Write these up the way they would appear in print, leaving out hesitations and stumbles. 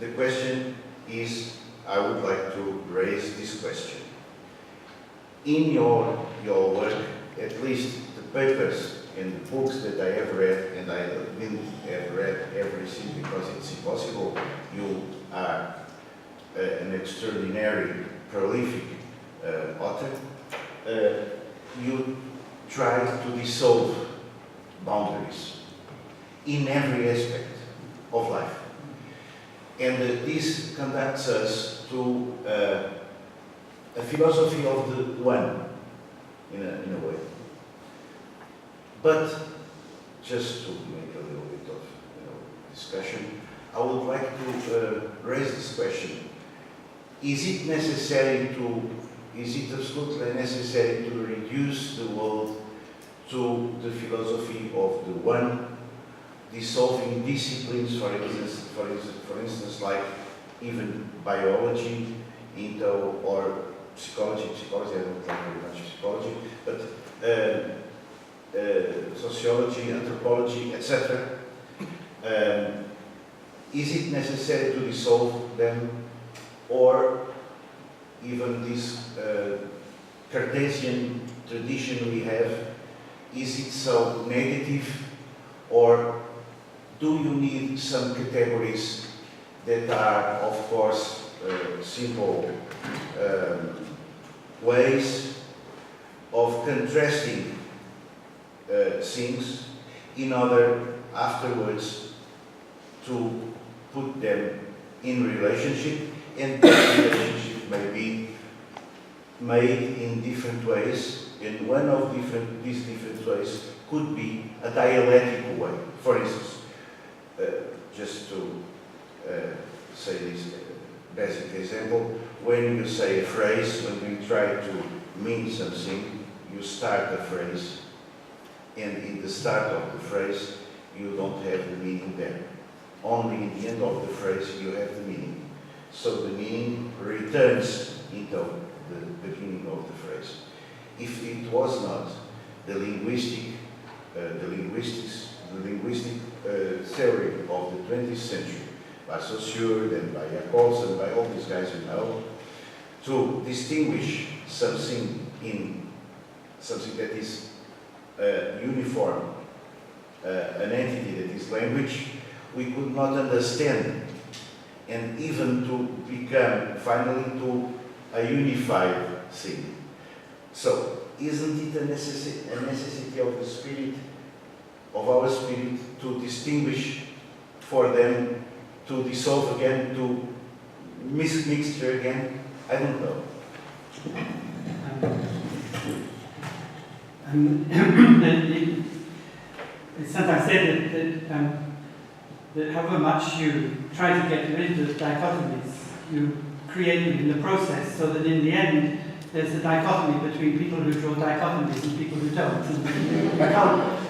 the question is, I would like to raise this question. In your work, at least the papers and the books that I have read, and I didn't have read everything because it's impossible, you are an extraordinary, prolific author, you try to dissolve boundaries in every aspect of life. And this conducts us to a philosophy of the one, in a way. But just to make a little bit of discussion, I would like to raise this question. Is it absolutely necessary to reduce the world to the philosophy of the one, dissolving disciplines, for instance, like even biology, or psychology, I don't like very much psychology, but sociology, anthropology, etc. Is it necessary to dissolve them, or even this Cartesian tradition we have, is it so negative, or do you need some categories that are, of course, simple ways of contrasting things in order afterwards to put them in relationship, and that relationship may be made in different ways, and one of these different ways could be a dialectical way. For instance, just to say this basic example, when you say a phrase, when you try to mean something, you start a phrase, and in the start of the phrase, you don't have the meaning there. Only in the end of the phrase you have the meaning. So the meaning returns into the beginning of the phrase. If it was not the linguistic theory of the 20th century, by Saussure and by Jacobs and by all these guys you know, to distinguish something in something that is uniform, an entity that is language, we could not understand, and even to become finally to a unified thing. So, isn't it a necessity of the spirit, of our spirit, to distinguish, for them to dissolve again, to mixture again? I don't know. It's sometimes said that however much you try to get rid of dichotomies, you create them in the process, so that in the end there's a dichotomy between people who draw dichotomies and people who don't. And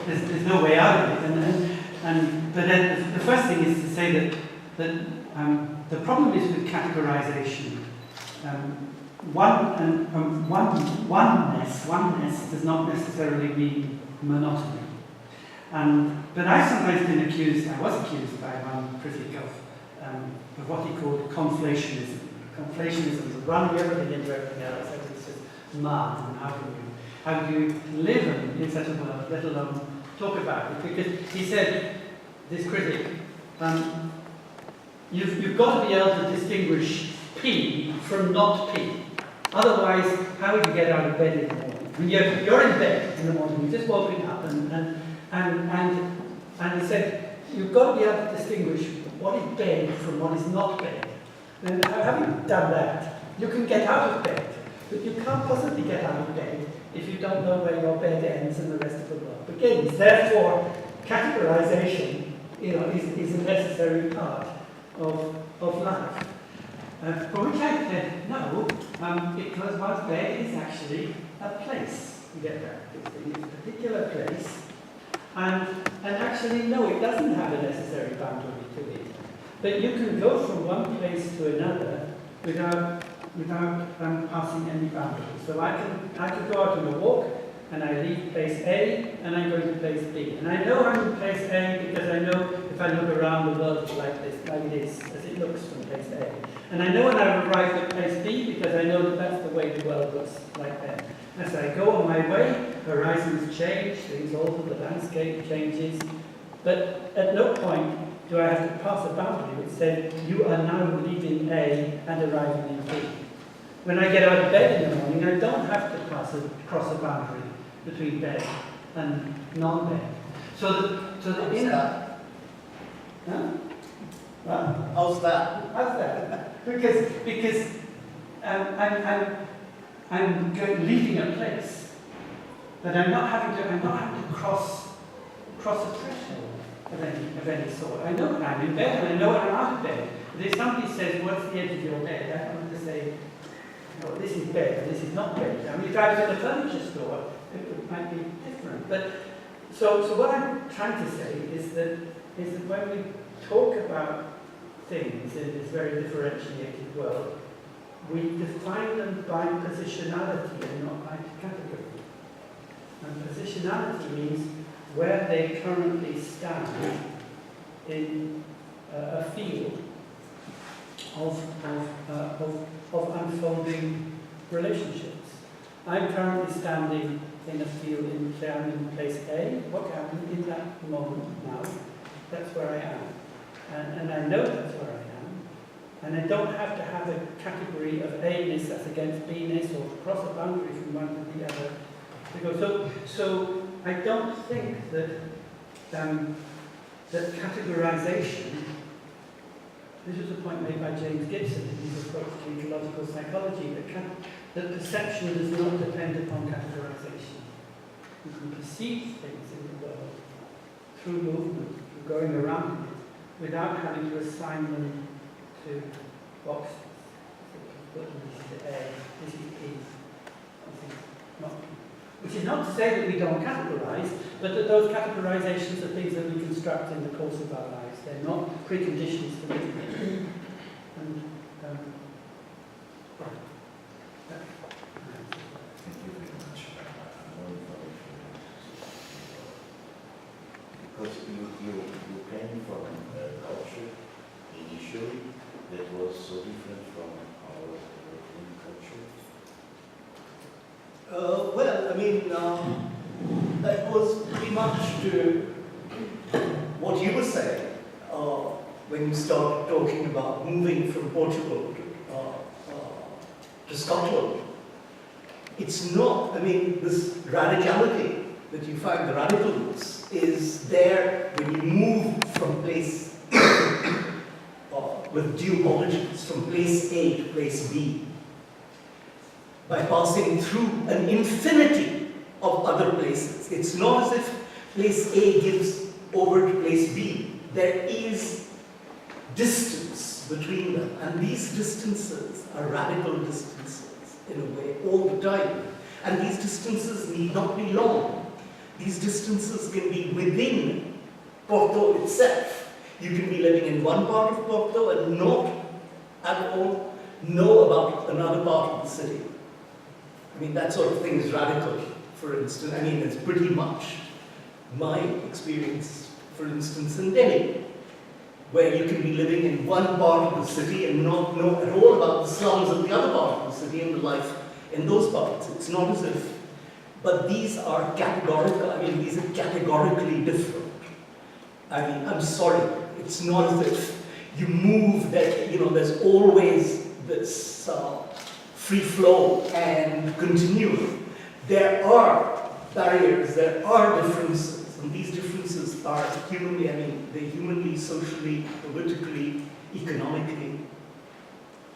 there's no way out of it. But then the first thing is to say that the problem is with categorization. Oneness does not necessarily mean monotony. But I sometimes I was accused by one critic of what he called conflationism. Conflationism is running everything into everything else. It's just mad. And how do you live in such a world, let alone talk about it? Because he said, this critic, you've got to be able to distinguish P from not P. Otherwise, how would you get out of bed in the morning? When you're in bed in the morning, you're just waking up, and he said, you've got to be able to distinguish what is bed from what is not bed. And having done that, you can get out of bed, but you can't possibly get out of bed if you don't know where your bed ends and the rest of the world begins. Therefore, categorization, is a necessary part of life. For which I said, no, because one's bed is actually a place. You get that? It's a particular place. And actually, no, it doesn't have a necessary boundary to it. But you can go from one place to another without passing any boundaries. So I could go out on a walk, and I leave place A, and I go to place B. And I know I'm in place A because I know if I look around the world like this, as it looks for me. place A. And I know when I've arrived at place B because I know that that's the way the world looks like then. As I go on my way, horizons change, things alter, the landscape changes, but at no point do I have to pass a boundary which says you are now leaving A and arriving in B. When I get out of bed in the morning, I don't have to cross a boundary between bed and non-bed. So the inner... Huh? What? How's that? How's that? Because I'm leaving a place, but I'm not having to cross a threshold of any sort. I know when I'm in bed and I know when I'm out of bed. But if somebody says, "What's the edge of your bed?" I don't want to say, "No, this is bed and this is not bed." I mean, if I was at a furniture store, it might be different. But so what I'm trying to say is that when we talk about things in this very differentiated world, we define them by positionality and not by category. And positionality means where they currently stand in a field of unfolding relationships. I'm currently standing in a field in, say, I'm in place A. What happened in that moment now? That's where I am. And I know that's where I am. And I don't have to have a category of A-ness as against B-ness or to cross a boundary from one to the other. So I don't think that that categorization, this was a point made by James Gibson in his approach to ecological psychology, that perception does not depend upon categorization. You can perceive things in the world through movement, through going around it, without having to assign them to boxes. So this is A, this is E, this is not E. Which is not to say that we don't categorize, but that those categorizations are things that we construct in the course of our lives. They're not preconditions for living. And, right. Thank you very much. Because you came from a culture initially that was so different from our European culture. Well, I mean, that was pretty much to what you were saying when you started talking about moving from Portugal to Scotland. It's not, I mean, this radicality that you find, the radicalness, is there when you move from place, with due origins, from place A to place B, by passing through an infinity of other places. It's not as if place A gives over to place B. There is distance between them, and these distances are radical distances in a way all the time. And these distances need not be long. These distances can be within Porto itself. You can be living in one part of Porto and not at all know about another part of the city. I mean, that sort of thing is radical, for instance. I mean, it's pretty much my experience, for instance, in Delhi, where you can be living in one part of the city and not know at all about the slums of the other part of the city and the life in those parts. It's not as if, but these are categorical, I mean, these are categorically different. I mean, I'm sorry, it's not as if you move that, you know, there's always this free flow and continuum. There are barriers, there are differences, and these differences are humanly, I mean, they're humanly, socially, politically, economically,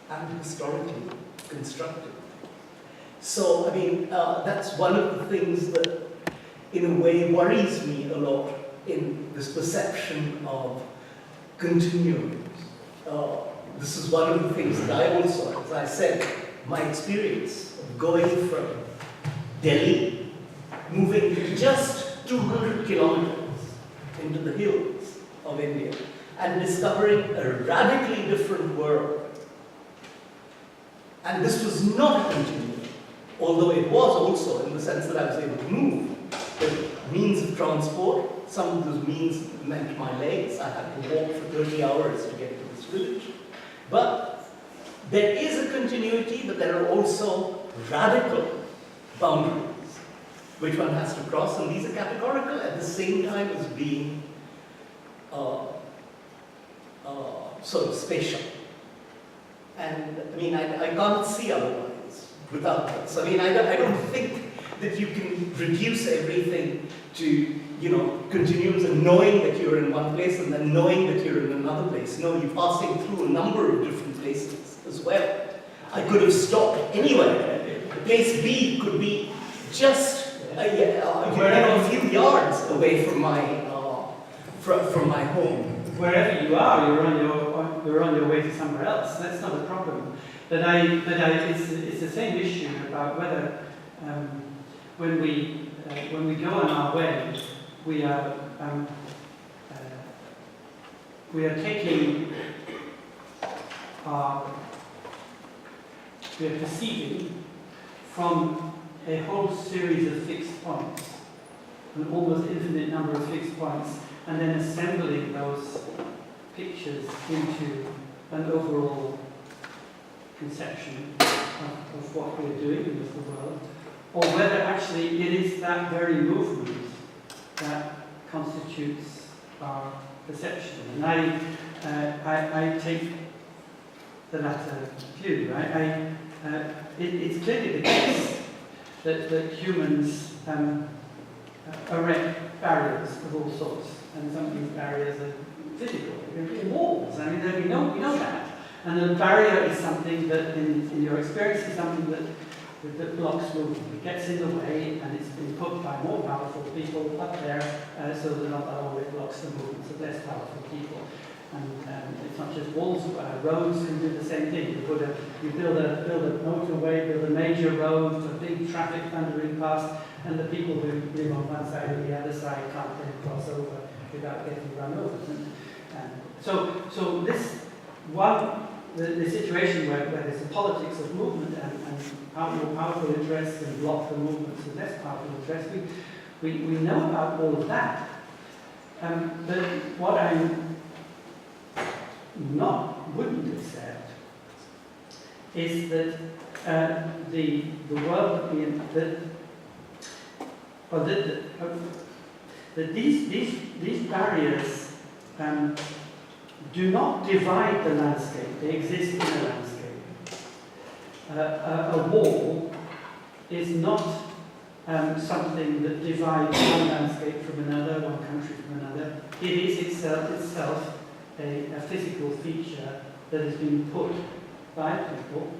and historically constructed. So, I mean, that's one of the things that, in a way, worries me a lot in this perception of continuums. This is one of the things that I also, as I said, my experience of going from Delhi, moving just 200 kilometers into the hills of India, and discovering a radically different world. And this was not a continuum, although it was also in the sense that I was able to move. The means of transport, some of those means meant my legs. I had to walk for 30 hours to get to this village. But there is a continuity, but there are also radical boundaries which one has to cross, and these are categorical at the same time as being sort of spatial. And I mean, I can't see otherwise without this. I mean, I don't think that you can reduce everything to, you know, continuums and knowing that you're in one place and then knowing that you're in another place. No, you're passing through a number of different places as well. I could have stopped anywhere. Place B could be just a few yards away from my home. Wherever you are, you're on your way to somewhere else. That's not a problem. But it's the same issue about whether when we go on our way, we are perceiving from a whole series of fixed points, an almost infinite number of fixed points, and then assembling those pictures into an overall conception of what we're doing with the world, or whether actually it is that very movement that constitutes our perception. And I take the latter view. It's clearly the case that humans erect barriers of all sorts, and some of these barriers are physical. They're walls. I mean, we know that. And a barrier is something that, in your experience, is something that blocks movement. It gets in the way, and it's been put by more powerful people up there, so that not always blocks the movements of less powerful people. And it's not just walls. Roads can do the same thing. You build a motorway, build a major road, a big traffic thundering past, and the people who live on one side or the other side can't then cross over without getting run over. So this one, the situation where there's a politics of movement and more powerful interests and block the movements of less powerful interests, we know about all of that. But what I wouldn't accept is that the world that these barriers do not divide the landscape. They exist in the landscape. A wall is not something that divides one landscape from another, one country from another. It is itself a physical feature that has been put by people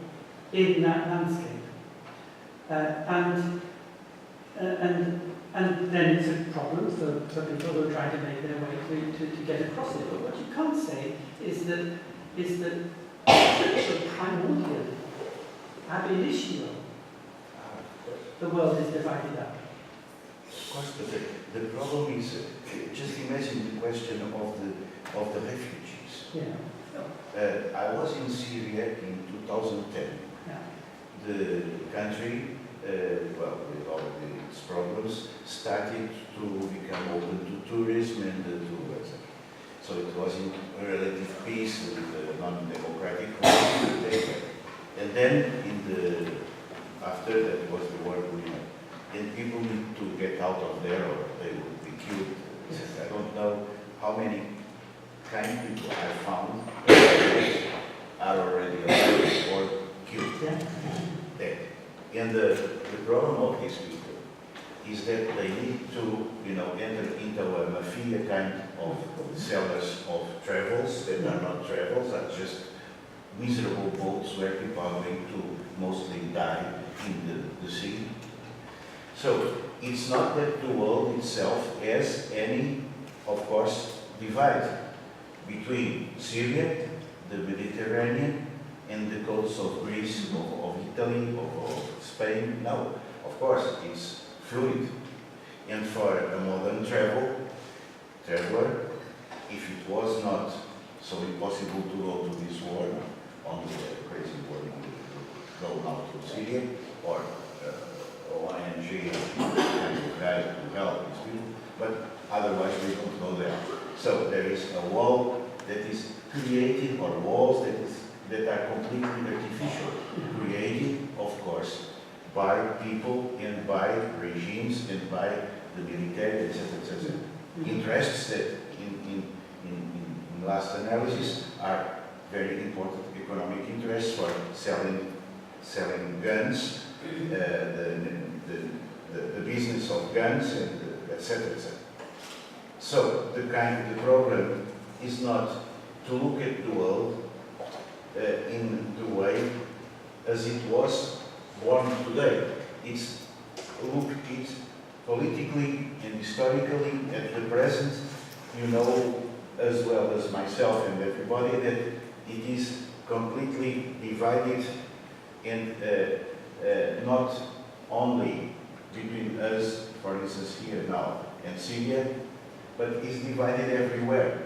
in that landscape. And then it's a problem for people who try to make their way to get across it. But what you can't say is that the primordial, ab initio, the world is divided up. Of course, but the problem is, just imagine the question of the refugees. Yeah. I was in Syria in 2010. Yeah. The country, with all its problems, started to become open to tourism and to etc. So it was in relative peace with the non-democratic country. And then after that was the war going on. And people need to get out of there or they will be killed. I don't know how many kind people I found are already alive or killed. Dead. And the problem of these people is that they need to, enter into a mafia kind of sellers of travels that are not travels, are just miserable boats where people are going to mostly die in the sea. So it's not that the world itself has any, of course, divide between Syria, the Mediterranean, and the coasts of Greece, of Italy, of Spain. No, of course, it's fluid. And for a modern traveler, if it was not so impossible to go to this war, only a crazy war go now to Syria, or ONG to help these people, but otherwise we don't go there. So there is a wall that is created, or walls that is that are completely artificial, created, of course, by people and by regimes and by the military, etc., etc. Interests that, in last analysis, are very important economic interests for selling guns, the business of guns, and etc., etc. So the problem is not to look at the world in the way as it was born today. It's look at it politically and historically at the present. You know as well as myself and everybody that it is completely divided, and not only between us, for instance, here now, and Syria, but is divided everywhere.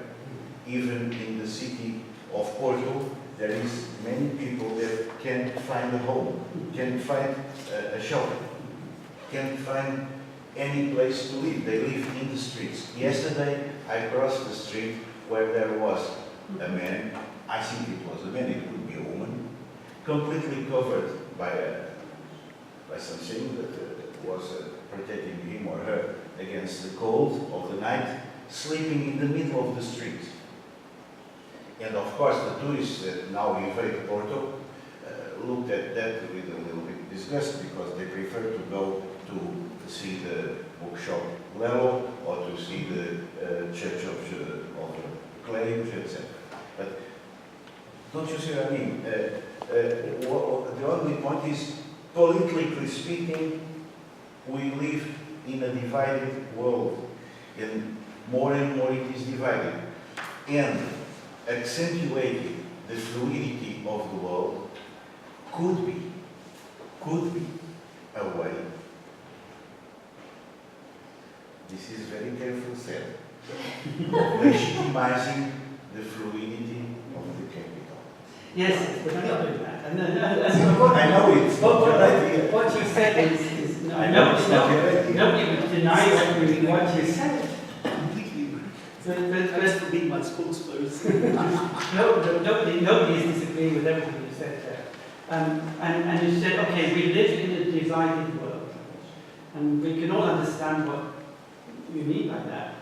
Even in the city of Porto, there is many people that can't find a home, can't find a shelter, can't find any place to live. They live in the streets. Yesterday, I crossed the street where there was a man, I think it was a man, it could be a woman, completely covered by something that was protecting him or her against the cold of the night, sleeping in the middle of the street. And of course, the tourists that now invade Porto looked at that with a little bit disgust, because they prefer to go to see the bookshop Lelo or to see the church of Clérigos, etc. But don't you see what I mean? The only point is, politically speaking, we live in a divided world, and more it is divided. And accentuating the fluidity of the world could be a way. This is very carefully said. Legitimizing the fluidity of the capital. Yes, but I'm not doing that. And then, I know it's not your idea. What you said is nobody would deny what you said. That's for being my spokesperson. Nobody is disagreeing with everything you said there. And you said, okay, we live in a divided world, and we can all understand what you mean by that.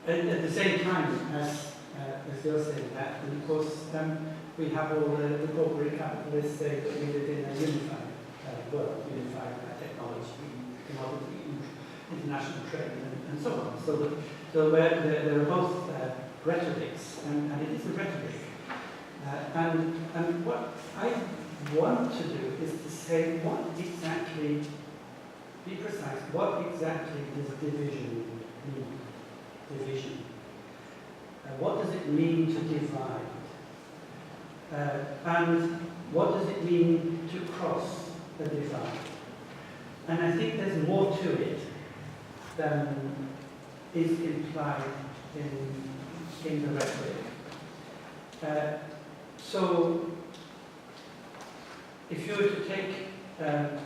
At the same time, as you're saying that, and of course, we have all the corporate capitalists say that we live in a unified world, unified technology, commodity, international trade, and so on. So there are both rhetorics, and it is a rhetoric. And what I want to do is to say what exactly, be precise, what exactly does division mean? Division. What does it mean to divide? And what does it mean to cross a divide? And I think there's more to it than is implied in the rhetoric. So, if you were to take a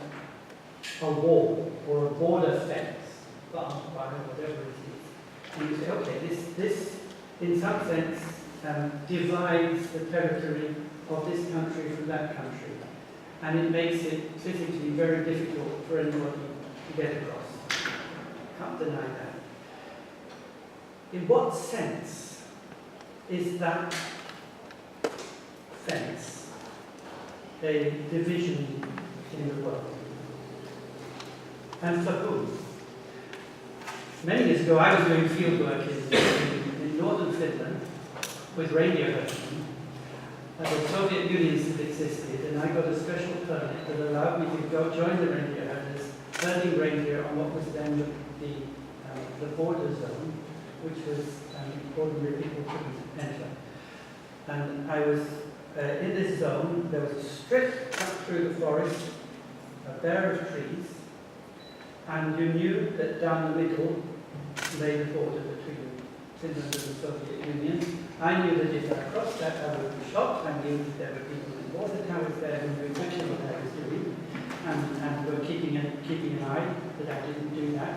wall or a border fence, barbed wire, whatever it is, and you say, okay, this in some sense divides the territory of this country from that country, and it makes it physically very difficult for anybody to get across. Can't deny that. In what sense is that fence a division in the world? And for whom? Many years ago, I was doing field work in northern Finland with reindeer herding. The Soviet Union still existed, and I got a special permit that allowed me to go join the reindeer herders, herding reindeer on what was then the border zone, which was ordinary people couldn't enter. And I was in this zone. There was a strip cut through the forest, a bare of trees, and you knew that down the middle lay the border between Finland and the Soviet Union. I knew that if I crossed that, I would be shot. I knew that there were people in border towers there who knew exactly what I was doing, and were keeping an eye that I didn't do that.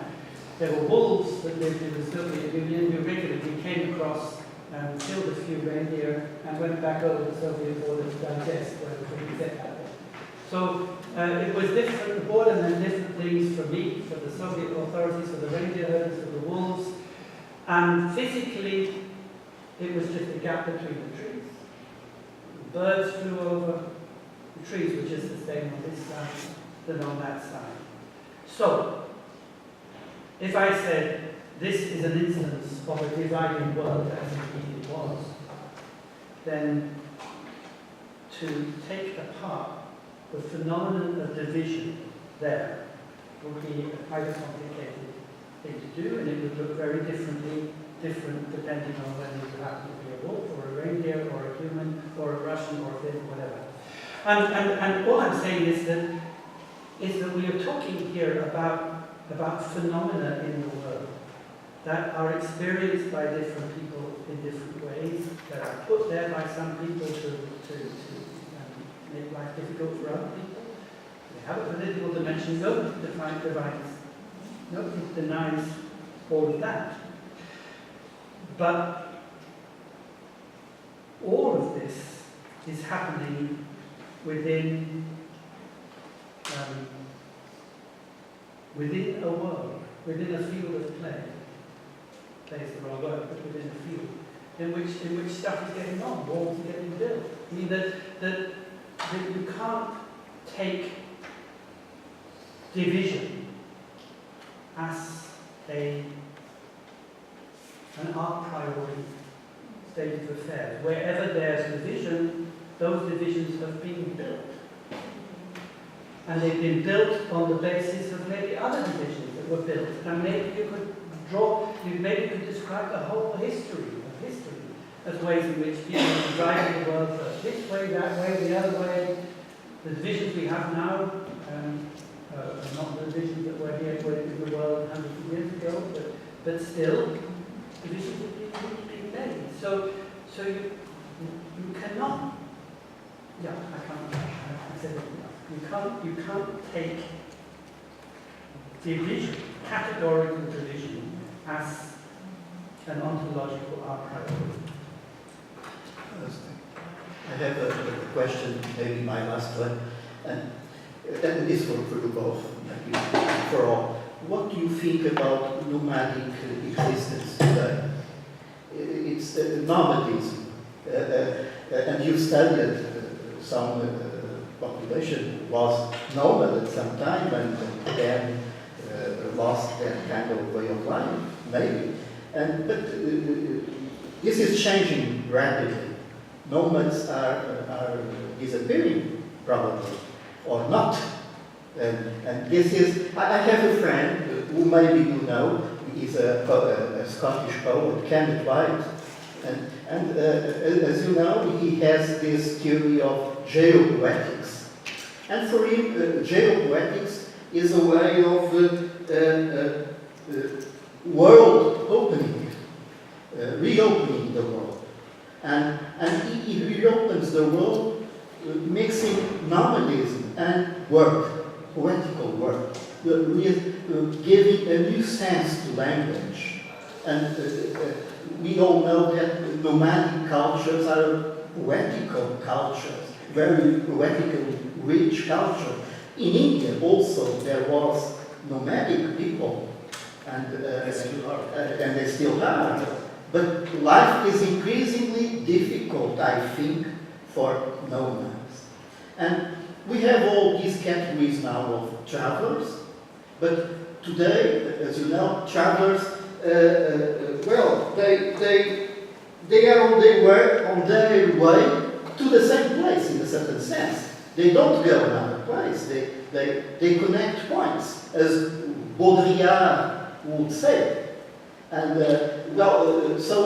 There were wolves that lived in the Soviet Union who regularly came across killed a few reindeer, and went back over the Soviet border to digest where the things that happened. So it was different, the border meant different things for me, for the Soviet authorities, for the reindeer herders, for the wolves, and physically it was just a gap between the trees. The birds flew over, the trees were just the same on this side than on that side. So, if I said this is an instance of a dividing world, as indeed it was, then to take apart the phenomenon of division there would be a quite complicated thing to do, and it would look very different depending on whether you happen to be a wolf or a reindeer or a human or a Russian or a Finn, whatever. And all I'm saying is that we are talking here about phenomena in the world that are experienced by different people in different ways, that are put there by some people to make life difficult for other people. They have a political dimension. Nobody denies all of that. But all of this is happening within a world, within a field of play. Play is the wrong word, but within a field in which stuff is getting on, walls are getting built. I mean that you can't take division as an a priori state of affairs. Wherever there's division, those divisions have been built. And they've been built on the basis of maybe other divisions that were built. And maybe you could describe the whole history as ways in which people are driving the world first this way, that way, the other way. The divisions we have now are not the divisions that were here in the world hundreds of years ago, but still, divisions have been made. So you cannot, I said it enough. You can't take division, categorical division, as an ontological a priori. I have a question, maybe my last one, and this for you both, maybe for all. What do you think about nomadic existence today? It's nomadism, and you studied some population was nomad at some time and then lost that kind of way of life, maybe. But this is changing rapidly. Nomads are disappearing, probably, or not. And this is, I have a friend who maybe you know, he's a Scottish poet, Kenneth White. And as you know, he has this theory of geopoetics. And for him, geopoetics is a way of world opening, reopening the world. And he reopens the world, mixing nomadism and work, poetical work, giving a new sense to language. And we all know that nomadic cultures are poetical cultures, very poetically rich culture. In India also there was nomadic people, and they still are. But life is increasingly difficult, I think, for nomads. And we have all these categories now of travelers, but today, as you know, travelers, well, they are on their way to the same place in a certain sense. They don't go another place, they connect points, as Baudrillard would say. And so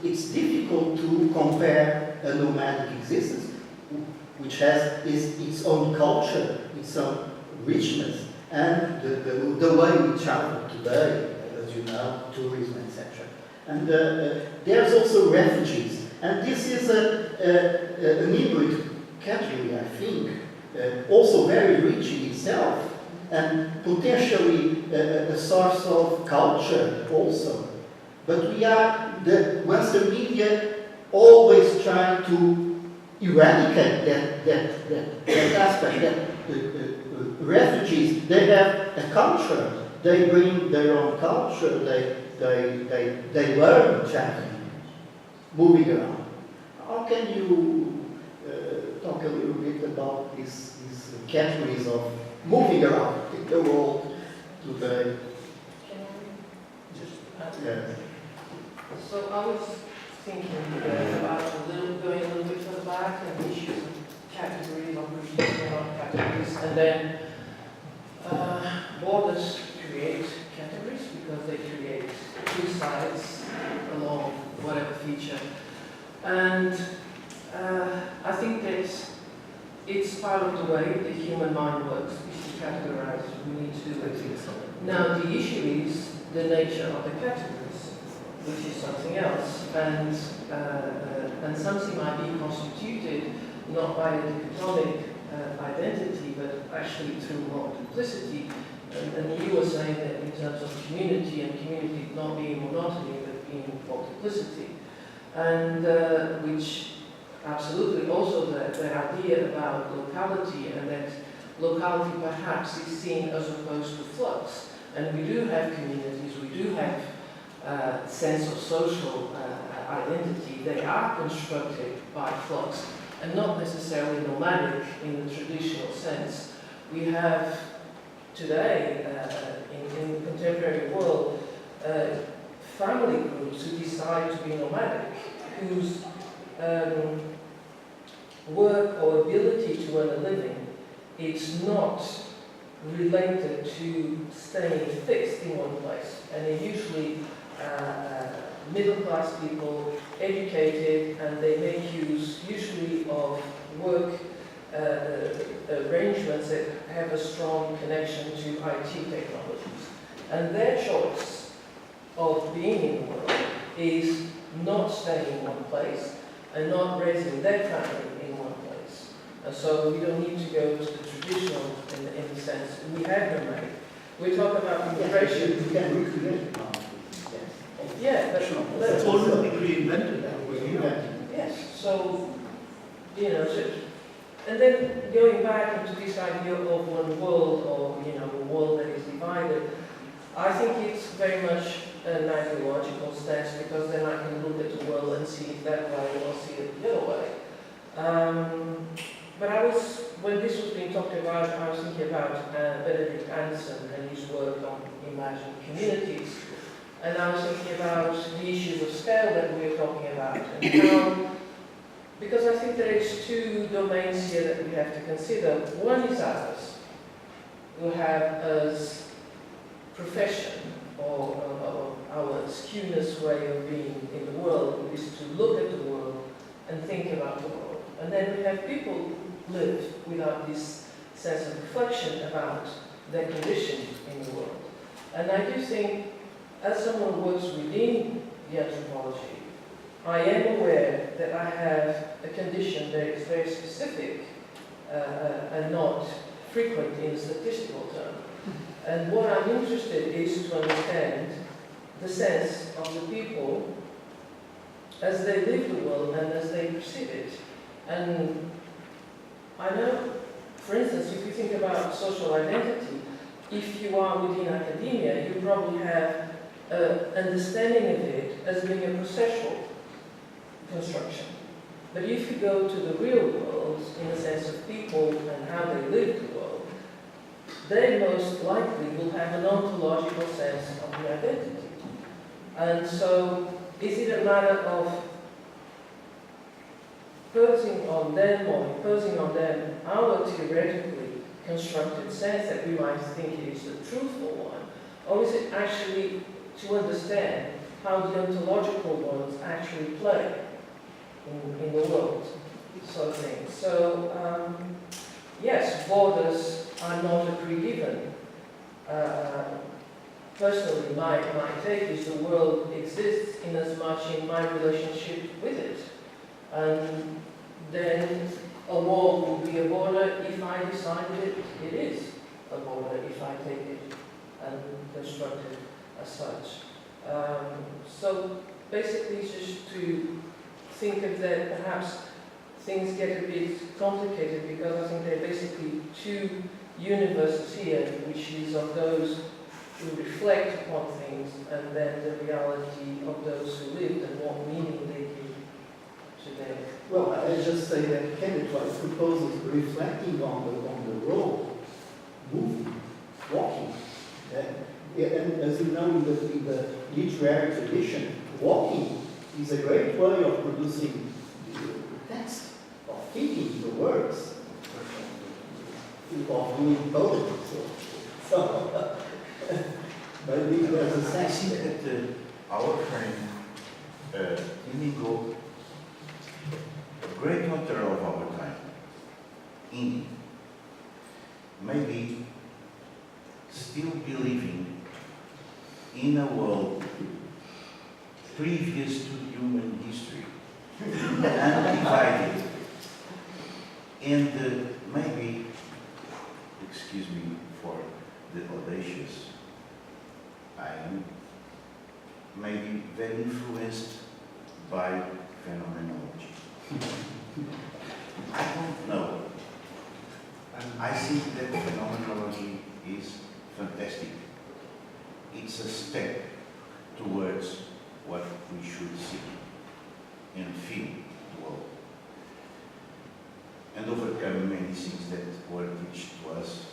it's difficult to compare a nomadic existence, which has its own culture, its own richness, and the way we travel today, as you know, tourism, etc. And there's also refugees, and this is an hybrid category, I think, also very rich in itself, and potentially a source of culture also. But we are once the media always try to eradicate that aspect, that refugees, they have a culture, they bring their own culture, they learn traveling, moving around. How can you talk a little bit about these categories of moving around in the world today? Yes. So I was thinking about going a little bit further back and issues of categories, operations, and non-categories, and then borders create categories because they create two sides along whatever feature. And I think that it's part of the way the human mind works, is to categorize. We need to do it. Now the issue is the nature of the categories, which is something else, and something might be constituted not by a dichotomic identity, but actually through multiplicity. And you were saying that in terms of community, and community not being monotony, but being multiplicity, and which absolutely also the idea about locality, and that locality perhaps is seen as opposed to flux. And we do have communities, we do have sense of social identity. They are constructed by flux and not necessarily nomadic in the traditional sense. We have today, in the contemporary world, family groups who decide to be nomadic, whose work or ability to earn a living is not related to staying fixed in one place. And they're usually middle-class people, educated, and they make use usually of work arrangements that have a strong connection to IT technologies. And their choice of being in the world is not staying in one place and not raising their family in one place. And so we don't need to go to the traditional in the sense we have them made. We talk about immigration. You can recreate. Yeah, but It's already reinvented that way. yes, so, you know, and then going back into this idea of one world, or, you know, a world that is divided, I think it's very much an ideological stance, because then I can look at the world and see it that way or see it the other way. But when this was being talked about, I was thinking about Benedict Anderson and his work on imagined communities. And I was thinking about the issues of scale that we were talking about, and how, because I think there is two domains here that we have to consider. One is ours, who have as profession, or our skewness way of being in the world, is to look at the world and think about the world. And then we have people who live without this sense of reflection about their condition in the world. And I do think, as someone who works within the anthropology, I am aware that I have a condition that is very specific and not frequent in a statistical term. And what I'm interested in is to understand the sense of the people as they live the world and as they perceive it. And I know, for instance, if you think about social identity, if you are within academia, you probably have understanding of it as being a processual construction. But if you go to the real world, in the sense of people and how they live the world, they most likely will have an ontological sense of the identity. And so, is it a matter of imposing on them our theoretically constructed sense that we might think it is the truthful one, or is it actually to understand how the ontological ones actually play in the world, sort of thing. So, yes, borders are not a pre-given. Personally, my take is the world exists in as much in my relationship with it. And then a wall will be a border if I decide it is a border, if I take it and construct it as such. So basically just to think of that perhaps things get a bit complicated because I think there are basically two universes here, which is of those who reflect upon things and then the reality of those who lived and what meaning they give to them. Well, I just say that Kenneth White proposes reflecting on the road, moving, walking. And as you know, in the literary tradition, walking is a great way of producing text, of thinking the words, of doing poetry. So maybe there's a I sense think that our friend Inigo, a great author of our time, Indi, maybe still believing in a world previous to human history, undivided, and maybe, excuse me for the audacious, I am maybe very influenced by phenomenology. I don't know. I think that phenomenology is fantastic. It's a step towards what we should see and feel the world, and overcome many things that were taught to us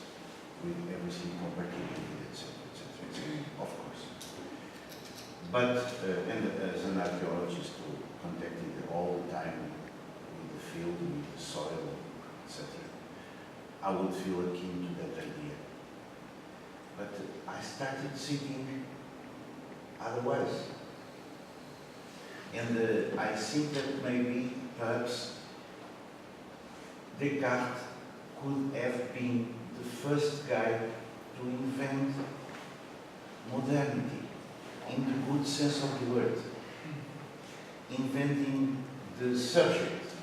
with everything compartmented, etc., of course. But, and as an archaeologist who contacted all the time with the field, with the soil, etc., I would feel akin to that idea. But I started thinking otherwise. And I think that maybe, perhaps, Descartes could have been the first guy to invent modernity, in the good sense of the word, inventing the subject.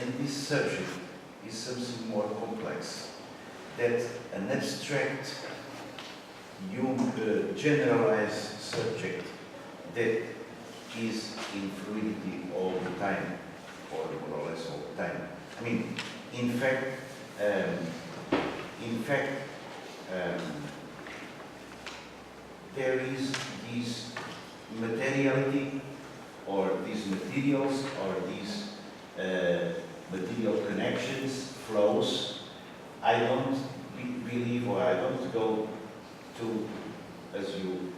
And this subject is something more complex, that an abstract, generalized subject that is in fluidity all the time, or more or less all the time. I mean, in fact, there is this materiality, or these materials, or these material connections, flows. I don't believe, or I don't go to, as you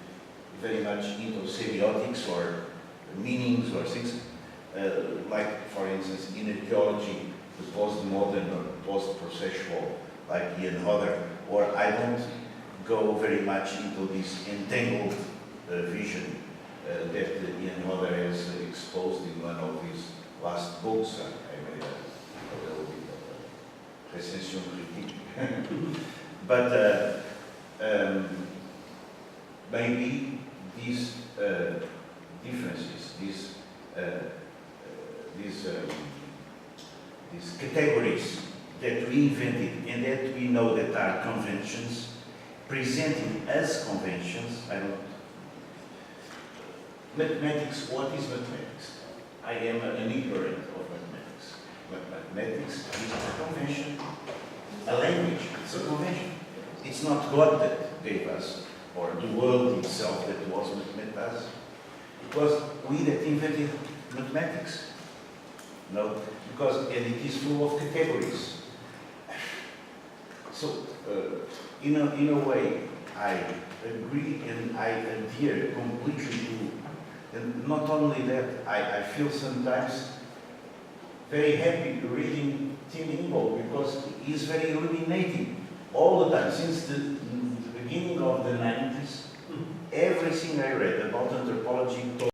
very much into semiotics or meanings or things, like, for instance, in archaeology, the postmodern or post-processual, like Ian Hodder, or I don't go very much into this entangled vision that Ian Hodder has exposed in one of his last books. I made a little bit of a recension critique. But maybe these differences, these categories that we invented and that we know that are conventions, presented as conventions. Mathematics, what is mathematics? I am an ignorant of mathematics. But mathematics is a convention, a language, it's a convention. It's not God that gave us, or the world itself that was mathematics. It was we that invented mathematics. No, because and it is full of categories. So, in a way, I agree and I adhere completely to. And not only that, I feel sometimes very happy reading Tim Ingold because he is very illuminating all the time. Since the beginning of the 90s, everything I read about anthropology